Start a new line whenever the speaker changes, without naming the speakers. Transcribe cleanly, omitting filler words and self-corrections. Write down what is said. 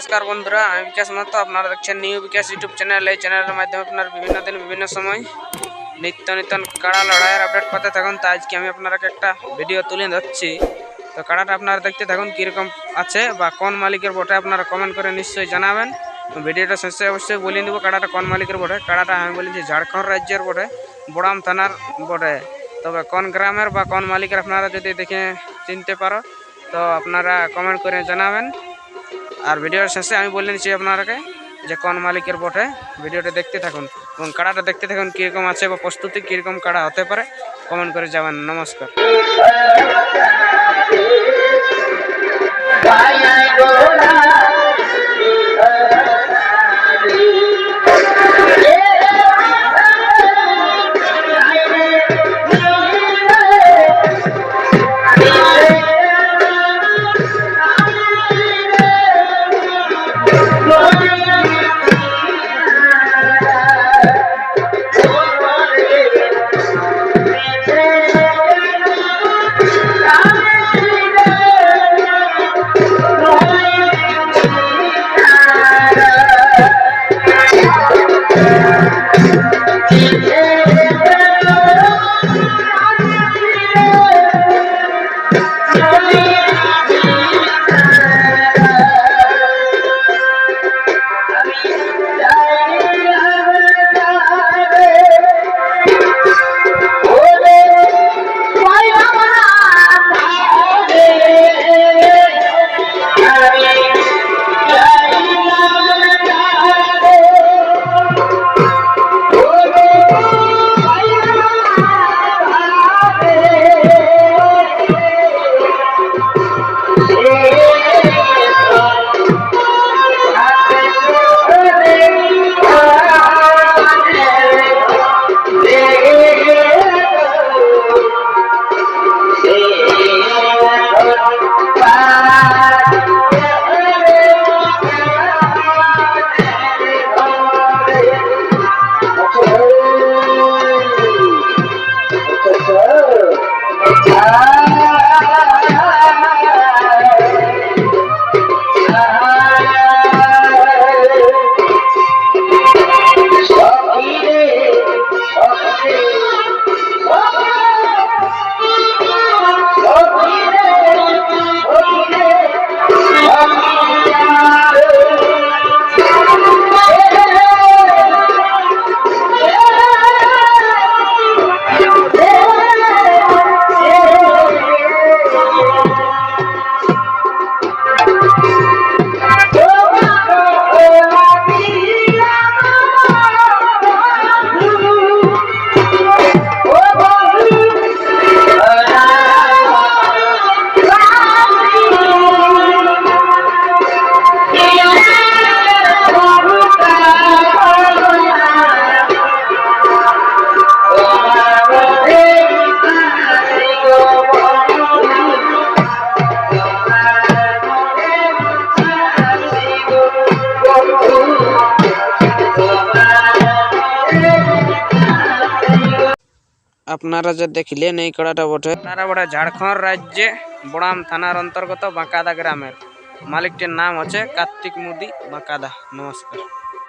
नमस्कार बंधुरा विकास महतो अपनारा देखছেন নিউ বিকাশ YouTube channel. এই চ্যানেলের মাধ্যমে আপনারা বিভিন্ন দিন বিভিন্ন সময় নিত্য নতুন কাড়া লড়াইয়ের আপডেট পাতে থাকুন। তো আজকে আমি আপনাদেরকে একটা ভিডিও তুলে ধরছি। তো কাড়াটা আপনারা দেখতে থাকুন কীরকম আছে বা কোন মালিকের বটে আপনারা কমেন্ট করে নিশ্চয়ই জানাবেন। ভিডিওটা শেষে অবশ্যই বলে দেবো কাড়াটা কোন মালিকের বটে। কাড়াটা আমি বলেছি ঝাড়খণ্ড রাজ্যের বটে, বড়াম থানার বটে। তবে কোন গ্রামের বা কোন মালিকের আপনারা যদি দেখে চিনতে পারো তো আপনারা কমেন্ট করে জানাবেন। আর ভিডিওর শেষে আমি বলে দিচ্ছি আপনারাকে যে কোন মালিকের বটে। ভিডিওটা দেখতে থাকুন এবং কাড়াটা দেখতে থাকুন কীরকম আছে বা প্রস্তুতি কীরকম কাড়া হতে পারে কমেন্ট করে যাবেন। নমস্কার। আপনারা যে দেখলেন এই কাড়াটা বটে তারা বটে ঝাড়খণ্ড রাজ্যে বড়াম থানার অন্তর্গত বাঁকাদা গ্রামের। মালিকটির নাম হচ্ছে কার্তিক মুদি বাঁকাদা। নমস্কার।